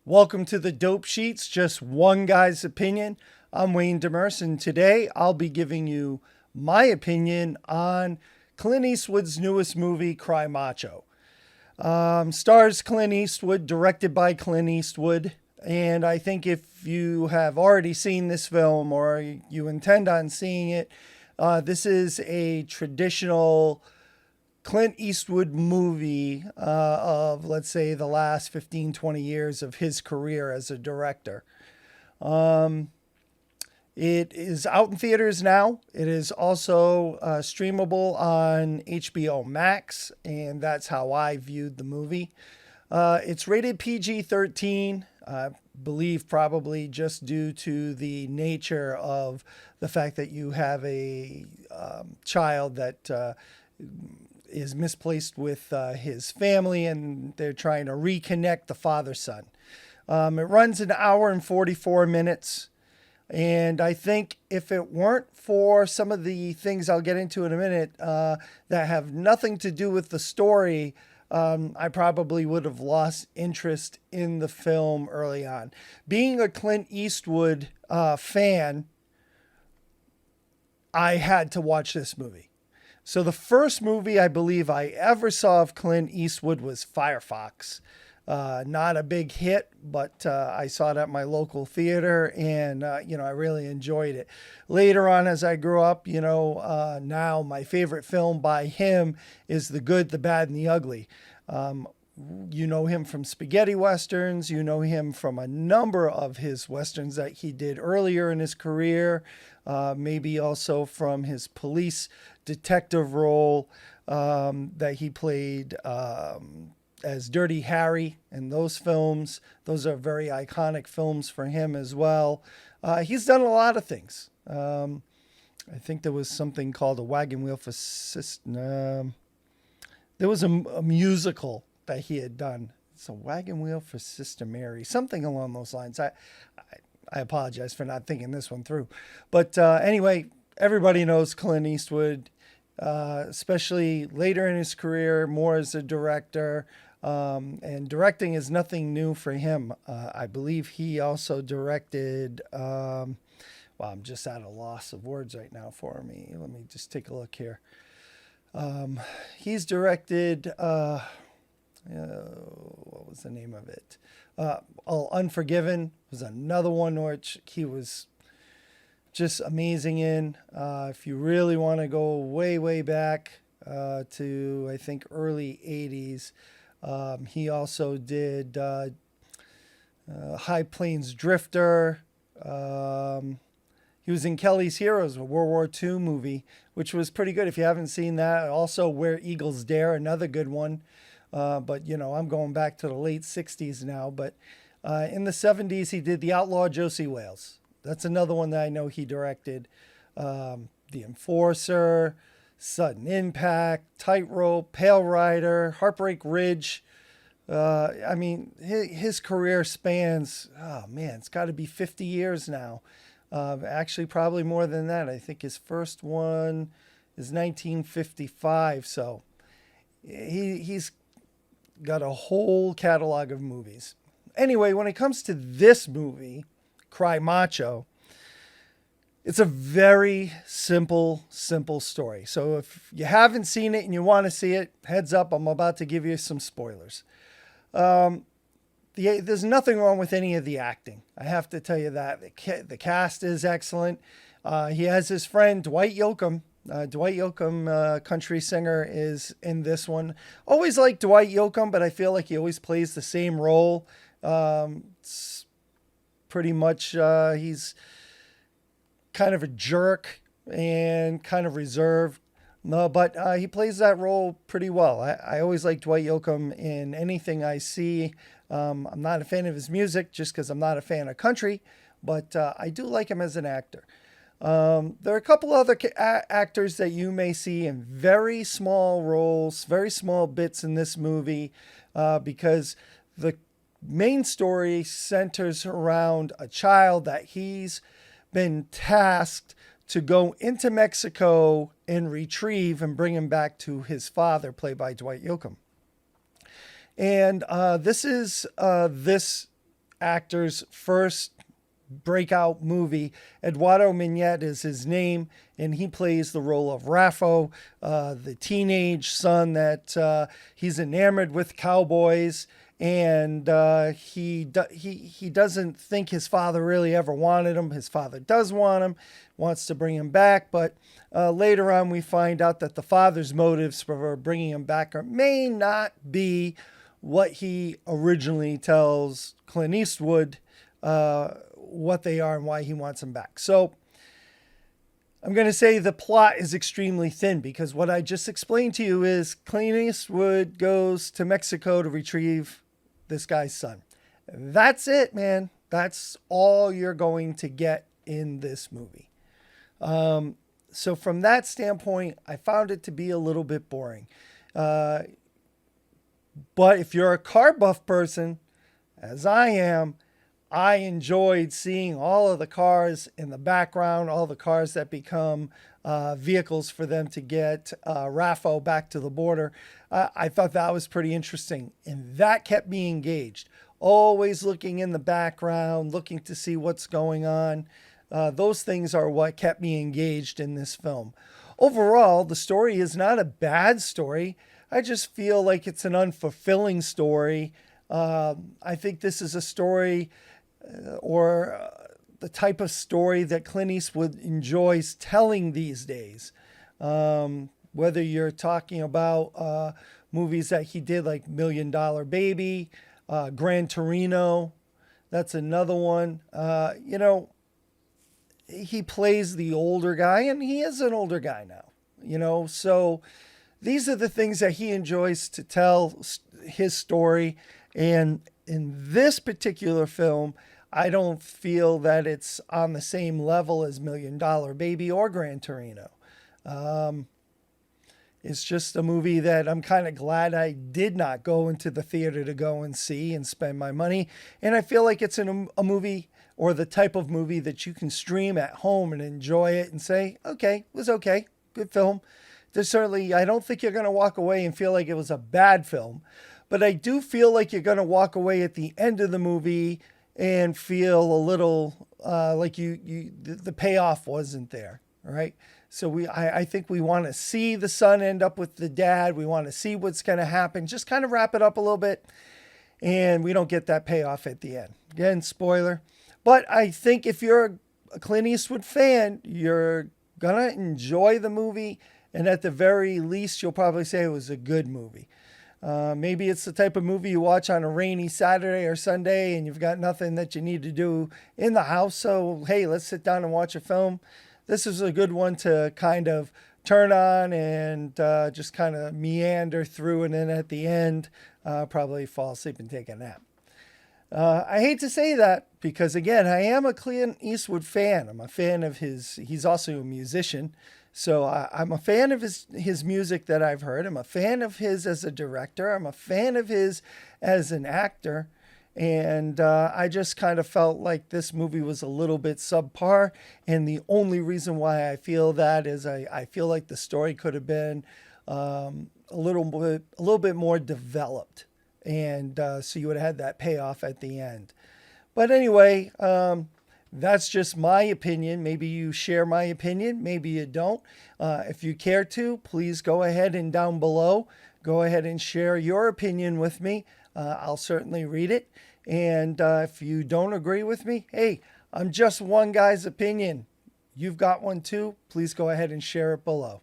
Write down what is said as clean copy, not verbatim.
Welcome to the Dope Sheets, just one guy's opinion. I'm Wayne Demers, and today I'll be giving you my opinion on Clint Eastwood's newest movie, Cry Macho. Stars Clint Eastwood, directed by Clint Eastwood. And I think if you have already seen this film or you intend on seeing it, this is a traditional Clint Eastwood movie of, let's say, the last 15, 20 years of his career as a director. It is out in theaters now. It is also streamable on HBO Max, and that's how I viewed the movie. It's rated PG-13, I believe probably just due to the nature of the fact that you have a child that is misplaced with his family, and they're trying to reconnect the father-son. It runs an hour and 44 minutes. And I think if it weren't for some of the things I'll get into in a minute that have nothing to do with the story, I probably would have lost interest in the film early on. Being a Clint Eastwood fan, I had to watch this movie. So the first movie I believe I ever saw of Clint Eastwood was Firefox. Not a big hit, but I saw it at my local theater, and I really enjoyed it. Later on, as I grew up, now my favorite film by him is The Good, the Bad, and the Ugly. You know him from spaghetti westerns. You know him from a number of his westerns that he did earlier in his career. Maybe also from his police detective role that he played as Dirty Harry in those films. Those are very iconic films for him as well. He's done a lot of things. I think there was something called A Wagon Wheel for Sister. There was a musical that he had done. It's A Wagon Wheel for Sister Mary, something along those lines. I apologize for not thinking this one through. But anyway, everybody knows Clint Eastwood, especially later in his career, more as a director. And directing is nothing new for him. I believe he also directed, I'm just at a loss of words right now for me. Let me just take a look here. He's directed, what was the name of it? Unforgiven was another one which he was just amazing in. If you really want to go way, way back to, I think, early 80s, he also did High Plains Drifter. He was in Kelly's Heroes, a World War II movie, which was pretty good if you haven't seen that. Also, Where Eagles Dare, another good one. But, I'm going back to the late 60s now. But in the 70s, he did The Outlaw Josie Wales. That's another one that I know he directed. The Enforcer, Sudden Impact, Tightrope, Pale Rider, Heartbreak Ridge. His career spans, it's got to be 50 years now. Actually, probably more than that. I think his first one is 1955. So he's got a whole catalog of movies. Anyway, when it comes to this movie, Cry Macho, it's a very simple story. So if you haven't seen it and you want to see it, heads up, I'm about to give you some spoilers. There's nothing wrong with any of the acting. I have to tell you that. The cast is excellent. He has his friend, Dwight Yoakam. Dwight Yoakam, country singer, is in this one. Always liked Dwight Yoakam, but I feel like he always plays the same role. It's pretty much, he's kind of a jerk and kind of reserved. No, but he plays that role pretty well. I always like Dwight Yoakam in anything I see. I'm not a fan of his music just because I'm not a fan of country, but I do like him as an actor. There are a couple other actors that you may see in very small roles, very small bits in this movie, because the main story centers around a child that he's been tasked to go into Mexico and retrieve and bring him back to his father, played by Dwight Yoakam. And this is this actor's first breakout movie. Eduardo Mignette is his name, and he plays the role of Raffo, the teenage son that he's enamored with cowboys, and he doesn't think his father really ever wanted him. His father does want him, wants to bring him back, but later on we find out that the father's motives for bringing him back may not be what he originally tells Clint Eastwood what they are and why he wants him back. So I'm going to say the plot is extremely thin, because what I just explained to you is Clint Eastwood goes to Mexico to retrieve this guy's son. That's it, man. That's all you're going to get in this movie. So from that standpoint, I found it to be a little bit boring. But if you're a car buff person, as I am, I enjoyed seeing all of the cars in the background, all the cars that become vehicles for them to get Raffo back to the border. I thought that was pretty interesting, and that kept me engaged. Always looking in the background, looking to see what's going on. Those things are what kept me engaged in this film. Overall, the story is not a bad story. I just feel like it's an unfulfilling story. I think this is a story the type of story that Clint Eastwood enjoys telling these days. Whether you're talking about movies that he did like $1 Million Baby, Gran Torino, that's another one. He plays the older guy, and he is an older guy now, so these are the things that he enjoys to tell his story. And in this particular film, I don't feel that it's on the same level as $1 Million Baby or Gran Torino. It's just a movie that I'm kind of glad I did not go into the theater to go and see and spend my money. And I feel like it's a movie, or the type of movie that you can stream at home and enjoy it and say, okay, it was okay, good film. I don't think you're going to walk away and feel like it was a bad film. But I do feel like you're going to walk away at the end of the movie and feel a little like the payoff wasn't there, right? So I think we want to see the son end up with the dad. We want to see what's going to happen. Just kind of wrap it up a little bit, and we don't get that payoff at the end. Again, spoiler. But I think if you're a Clint Eastwood fan, you're going to enjoy the movie, and at the very least, you'll probably say it was a good movie. Maybe it's the type of movie you watch on a rainy Saturday or Sunday and you've got nothing that you need to do in the house. So, hey, let's sit down and watch a film. This is a good one to kind of turn on and just kind of meander through, and then at the end, probably fall asleep and take a nap. I hate to say that because, again, I am a Clint Eastwood fan. I'm a fan of he's also a musician. So I'm a fan of his music that I've heard. I'm a fan of his as a director. I'm a fan of his as an actor. And I just kind of felt like this movie was a little bit subpar. And the only reason why I feel that is I feel like the story could have been a little bit more developed. And so you would have had that payoff at the end. But anyway, that's just my opinion. Maybe you share my opinion. Maybe you don't. If you care to, please go ahead and down below, go ahead and share your opinion with me. I'll certainly read it. And if you don't agree with me, hey, I'm just one guy's opinion. You've got one too. Please go ahead and share it below.